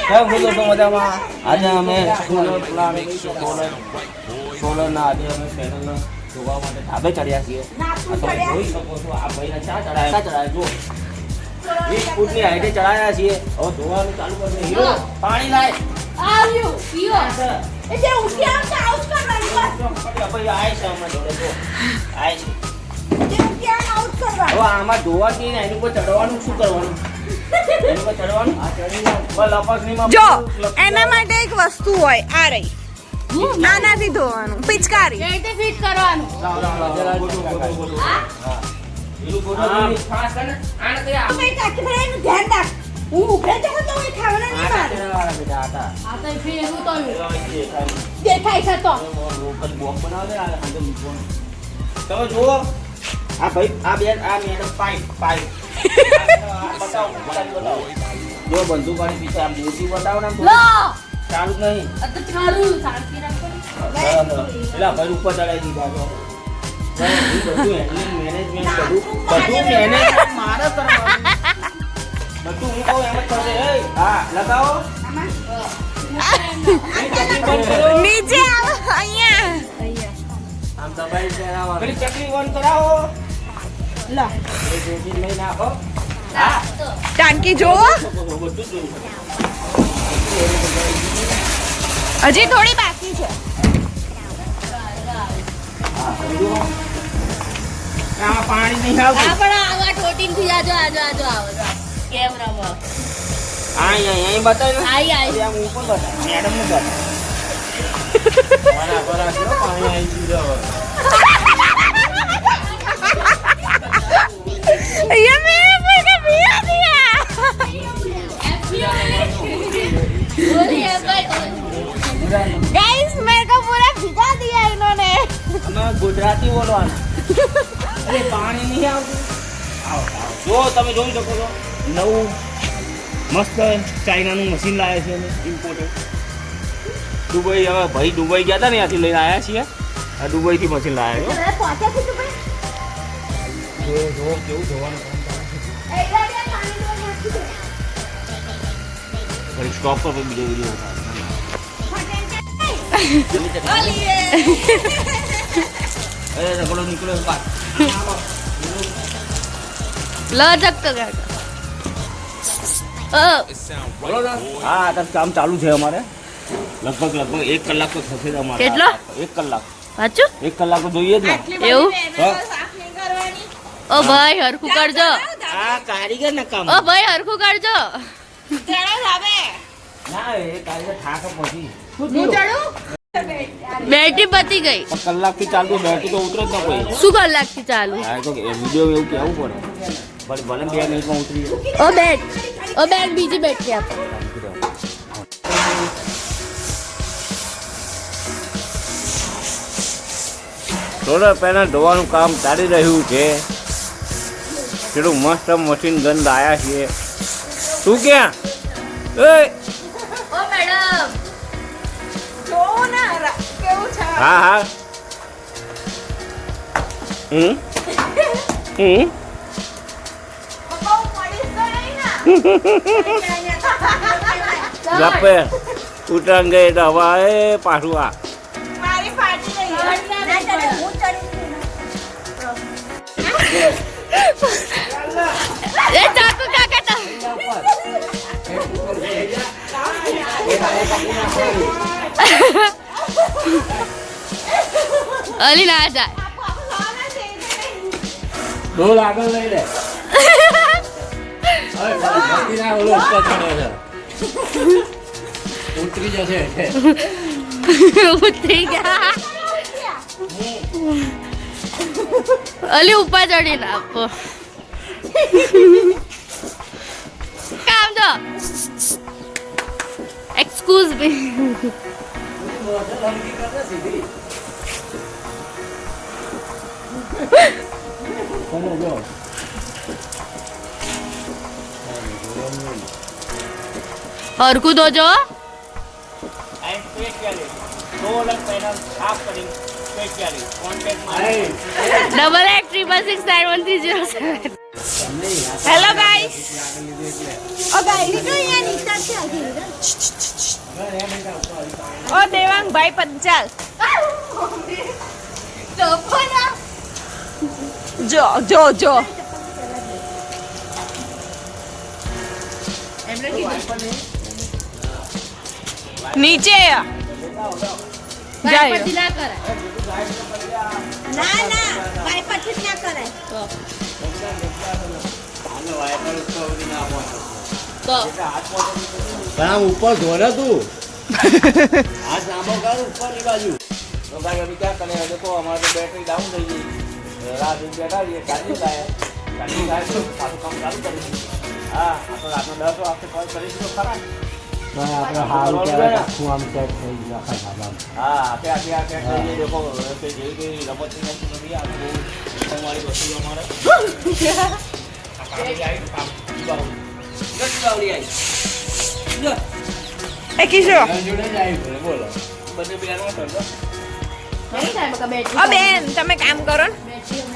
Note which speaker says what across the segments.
Speaker 1: મજામાં આજે અમે સોલરના આજે અમે ચેનલને જોવા માટે ધાબે ચડ્યા છીએ. તમે જોઈ શકો છો આ ભાઈને ચા ચડાયા જો 20 ફૂટની હાઈટે ચડાયા છીએ. હવે ધોવાનું ચાલુ કરશે. હીરો પાણી લાય
Speaker 2: આવ્યું પીઓ એટલે ઉઠી આવતા આઉટ કરવાની બસ
Speaker 1: ભાઈ આય છે અમાર જોડે જો આય છે
Speaker 2: જે ઉઠી આઉટ કરવા
Speaker 1: હવે આમાં ધોવાથી ને એની ઉપર ચડવાનું શું કરવાનું? એની ઉપર ચડવાનું આ ચડીને બસ લપસણીમાં
Speaker 3: જો એના માટે એક વસ્તુ હોય આ રહી આનાથી ધોવાનું પિચકારી
Speaker 2: એટલે ફિટ કરવાનું
Speaker 1: એનું ગોઠવણી ખાસ કરીને આને કઈ આ
Speaker 2: મેં કાકી ભાઈનું ધ્યાન રાખ હું ઉભરે તો તો એ ખાવાના નહીં મારે
Speaker 1: વાળા બેટા હતા
Speaker 2: આ તો ફેરું તો
Speaker 1: દેખાય
Speaker 2: દેખાય છે તો
Speaker 1: લોકલ બોક બનાવે આ અંદર મૂકવાનું. તમે જુઓ આ ભાઈ આ બે આ મેડમ પાઇપ બતાવો જો બંદૂકવાળી પીછે આ મોટી બતાવો ને
Speaker 2: લો
Speaker 1: ચાલુ જ નહીં
Speaker 2: આ તો ચાલુ શાંતિ રાખો
Speaker 1: પેલા ભાઈ ઉપર ચડાવી દીધા તો બધું હેન્ડલિંગ મેનેજમેન્ટ બધું મેનેજમેન્ટ મારે કરવાનું બધું હું કહું એમ જ કરશે. હા લગાવો
Speaker 3: નીચે આવો અહીંયા
Speaker 1: આમ દબાઈ કરાવો પેલી ચકલી ઓન કરાવો
Speaker 3: લો
Speaker 1: એ જોડી લઈ નાખો. હા
Speaker 3: ટાંકી જોવો
Speaker 1: બધું જોવું
Speaker 3: હજી થોડી બાકી છે
Speaker 1: આમાં પાણી નહીં આવતું.
Speaker 2: આ પણ આવા ટોટીન થી આજો આવો કેમેરામાં
Speaker 1: અહીં બતાવી
Speaker 2: આઈ આઈ
Speaker 1: આમ ઉપર બતાવ મેડમ નું બતાવ બરાબર છે પાણી આવી ગયું
Speaker 3: ये मेरे ऊपर का भिगा दिया गाइस मेरे को पूरा भिगा दिया इन्होंने
Speaker 1: અમે ગુજરાતી બોલવાનું અરે પાણી નહીં આવતું જો તમે જોઈ શકો છો નવું મસ્ત ચાઇનાનું મશીન લાવ્યા છે અમે ઇમ્પોર્ટેડ દુબઈ. હવે ભાઈ દુબઈ ગયા હતા ને ત્યાંથી લઈને આવ્યા છીએ. આ દુબઈથી મશીન લાવ્યા છે. જો કેવું જોવાનું કામ કરે સ્ટોપ પર બીજો વિડીયો અરે રગડો નીકળ્યો બાર
Speaker 3: लजक तो
Speaker 1: બોલો ને. હા અત્યારે કામ ચાલુ છે અમારે લગભગ 1 કલાક તો થશે જ અમારે.
Speaker 3: કેટલો?
Speaker 1: 1 કલાક
Speaker 3: સાચું
Speaker 1: 1 કલાક તો જોઈએ જ ને.
Speaker 3: એવું
Speaker 1: હા.
Speaker 3: ઓ ભાઈ હરખું કરજો
Speaker 1: આ કારીગર ના કામ
Speaker 3: ઓ ભાઈ હરખું કરજો
Speaker 1: ના એ કારીગર થાક પછી
Speaker 3: બેટરી પતી ગઈ
Speaker 1: કલાકથી ચાલતું બેટરી તો ઉતરે જ ના કોઈ.
Speaker 3: શું કલાક થી ચાલુ
Speaker 1: હા તો વિડીયો એવું કેવું પડે ભલે 2 મિનિટમાં ઉતરી જાય.
Speaker 3: ઓ બેટ બીજી બેટરી આપો
Speaker 1: સોલર પેનલ ધોવાનું કામ ચાલી રહ્યું છે. કેટલું મસ્ત મશીન ગન લાયા છીએ. તું ક્યાં એ
Speaker 3: ઓ મેડમ જો ના કેવું છે
Speaker 1: હા હા હમ ગપે ઉતરાણ ગઈ તો હવે એ પાછું આ
Speaker 2: મારી પાર્ટી નહીં હું
Speaker 3: એ ચાકુ કાકા તો અલી ના જાય
Speaker 1: ડોલ આગળ લઈ લે. ઉતરી જશે
Speaker 3: ઉતરી ગયા અલી ઉપર ચડીને આપો કામ દો એક્સક્યુઝ મી હરકું દોજો
Speaker 1: સોલર પેનલ સાફ કરી specially contact
Speaker 3: double 8669130 hello guys
Speaker 2: ઓ ગાઈડી તો અહીંયા નીચે છે
Speaker 3: ઓ દેવાંગભાઈ પંચાલ જો જો જો નીચે જાય
Speaker 2: પછી ના કરાય
Speaker 3: ના ના ભાઈ પછી જ ના કરાય
Speaker 2: તો
Speaker 1: આમ ઉપર ધોરે તું હાથ લાંબો કર ઉપર ની બાજુ તો ભાઈ અભી क्या करें देखो हमारे तो बैटरी डाउन થઈ ગઈ રાત दिन બેઠા છીએ ચાર્જિંગ થાય તો સારું કામ ચાલુ કરીશું હા આ તો રાતનો 10 વાગે કોલ કરીશું તો ખરા
Speaker 4: આપણે હારું કહેવાય કે આમ સેટ થઈ ગયું આખા ધાબામાં.
Speaker 1: હા આખે થઈ ગઈ દેખો કે જે કે રમતની વસ્તુ નથી આ બહુ તમારી વસ્તુ અમારે કામ આવી કામ દીવાળી આવી
Speaker 3: એ કિશો
Speaker 1: જોડે જ આવી બોલો બધે બેનો કરજો
Speaker 2: નહીં થાય મકા બેટરી
Speaker 3: ઓ બેન તમે કામ કરો ને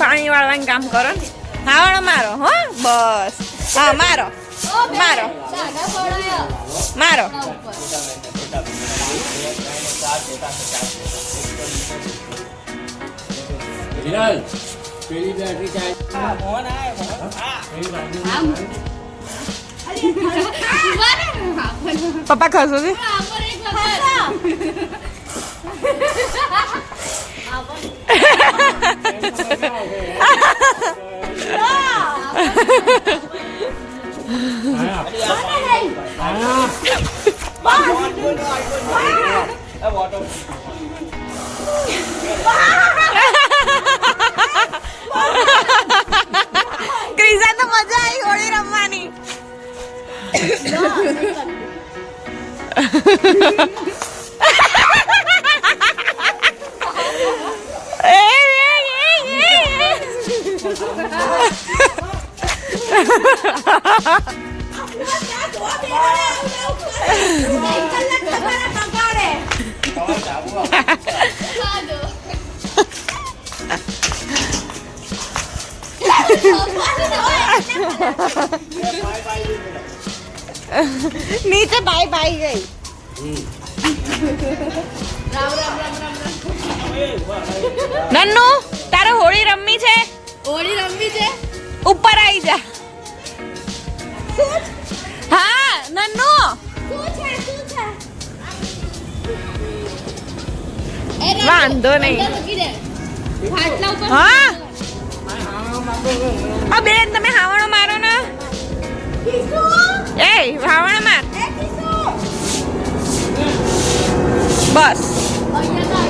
Speaker 3: પાણી વાળવાનું કામ કરો ને હાવણો મારો હો બસ હા મારો મારો
Speaker 2: સાગા પડાયો
Speaker 3: મારો
Speaker 2: ઉપર
Speaker 4: વિરાલ પેલી બેટરી ચાર્જ
Speaker 1: ફોન આવે હા
Speaker 2: આમ
Speaker 3: પપ્પા ખસો છે
Speaker 2: આમર એક વખત
Speaker 3: ક્રિઝા તો મજા આવી હોળી રમવાની નીચે બાય બાય ગઈ
Speaker 2: રામ રામ રામ રામ રામ
Speaker 3: નન્નુ તારે હોળી રમવી છે
Speaker 2: હોળી રમવી છે
Speaker 3: ઉપર આવી જા હા નન્નુ વાંધો નહીં.
Speaker 2: ફાટલા ઉપર
Speaker 3: હા આ બેન તમે હાવણો મારો ને એ હાવણો માર બસ
Speaker 2: અહીંયા ના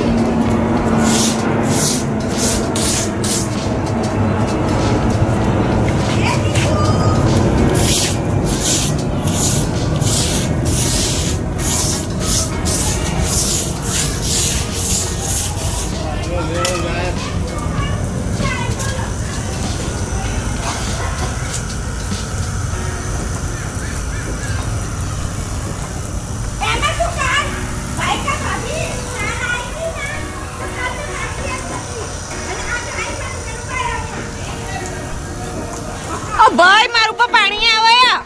Speaker 3: ઓ ભાઈ મારું ઉપર પાણી આવે યા.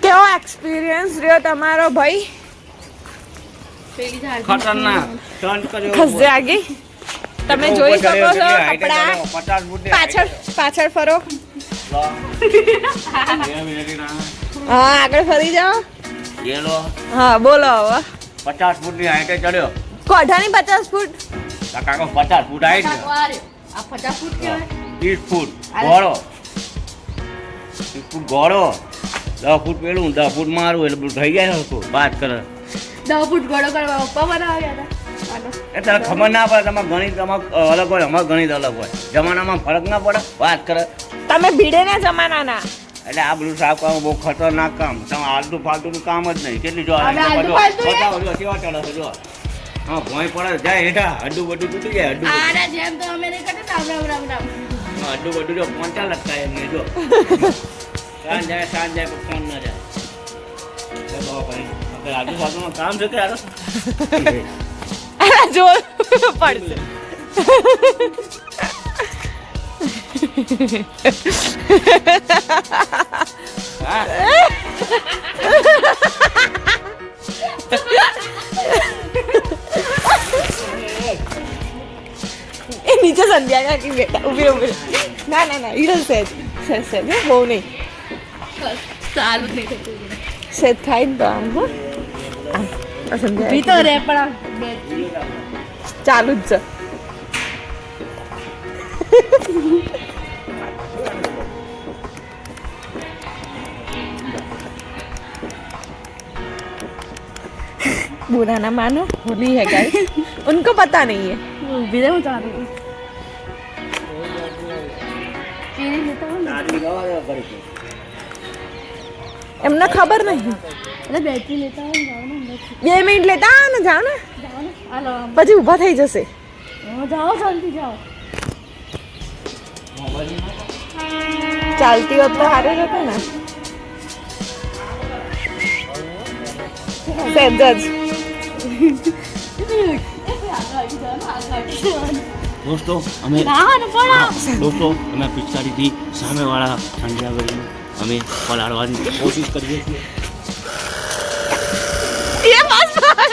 Speaker 3: કેવો એક્સપિરિયન્સ રહ્યો તમારો ભાઈ
Speaker 2: પેલી ઝાડ
Speaker 1: ખતરનાક ટર્ન કર્યો
Speaker 3: ખસે આગી તમે જોઈ શકો છો કપડા
Speaker 1: 50 ફૂટ
Speaker 3: પાછળ પાછળ ફરો હા આગળ ફરી જાઓ
Speaker 1: ગેલો
Speaker 3: હા બોલો હવે
Speaker 1: 50 ફૂટની હાઈટે ચડ્યો
Speaker 3: કોઠાની 50 ફૂટ
Speaker 1: આ કાકો 50 ફૂટ હાઈટ
Speaker 2: વાર્યો આ 50 ફૂટ કહેવાય
Speaker 1: 30 ફૂટ ઘોડો 30 ફૂટ ઘોડો 10 ફૂટ પેલું 10 ફૂટ મારું એટલે બધું થઈ જાય ને વાત કરે
Speaker 2: 10 ફૂટ ગોળો કરવા પપ્પા બનાવ્યા હતા આનો
Speaker 1: એ તને ખબર ના પડે તમારે ગણિત અલગ હોય અમારે ગણિત અલગ હોય જમાનામાં ફરક ના પડે વાત કરે
Speaker 3: તમે ભીડેના જમાનાના
Speaker 1: એટલે આ બધું સાફ કામ બહુ ખતરનાક કામ તમે આલતુ ફાલતુનું કામ જ નહીં કેટલી જો
Speaker 2: હવે આલતુ ફાલતુ એ?
Speaker 1: બતાવો જો કેવા ચડે છે જો હા ભોંય પડે જાય હેઠા હડ્ડું બધું તૂટી જાય હડ્ડું
Speaker 2: આના જેમ તો અમે નહીં કરતા રામ રામ રામ રામ
Speaker 1: અડ્ડું બધું જો પહોંચા લટકાય એમને જો સાંજ જાય પણ ફોન ના જાય આપણે આજુબાજુમાં કામ છે કે યાર
Speaker 3: જો પડશે
Speaker 1: હા
Speaker 3: એ નીચે સંધ્યા કાકી બેટા ઉભી ના ના ના ઈડલ સેજ સેજ બહુ નહીં
Speaker 2: સારું થઈ થતું
Speaker 3: સેજ થાય ને તો આમ હો આમ સંધ્યા
Speaker 2: ભી તો રે પણ
Speaker 3: ચાલુ જ છે बुरा ना मानो होली है गाइस उनको पता नहीं है
Speaker 2: ભી હું ચાલુ ચીની લેતા હો ને
Speaker 1: દાદી ગવા દે કરી
Speaker 3: એમને ખબર નહીં
Speaker 2: એટલે બેટરી લેતા હો ને જાઓ ને
Speaker 3: 2 મિનિટ લેતા આવો ને જાઓ ને
Speaker 2: જાઓ ને હાલો
Speaker 3: પછી ઊભા થઈ જશે
Speaker 2: જાઓ જલ્દી જાઓ
Speaker 3: ચાલતી હોત તો સારું જ હતું ને સહેજ જ
Speaker 1: દોસ્તો અમે દોસ્તો અમે પિચકારીથી સામેવાળા ખાંડિયાગઢને અમે પલાળવાની કોશિશ કરીએ છીએ
Speaker 3: ये बस बस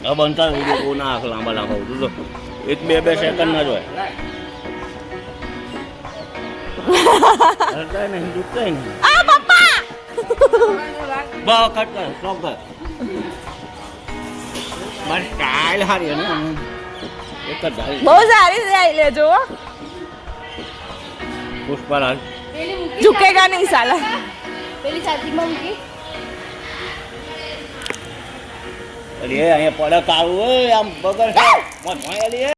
Speaker 1: હવે બનતા વિડીયો બહુ ના લાંબા લાંબા બધું તો 1-2 સેકન્ડ ના જ હોય હલતા નહીં દુખતા નહીં બહુ કટ કર સ્ટોપ કર મારી સ્ટાઇલ હારી ને એક જ ધારી
Speaker 3: બહુ સારી છે આઈ લેજો
Speaker 1: પુષ્પાલાલ
Speaker 3: ઝુકેગા નહીં સાલા
Speaker 2: પેલી ચાર્જિંગમાં મૂકી
Speaker 1: અરે અહીંયા પડક આવું હોય આમ બગર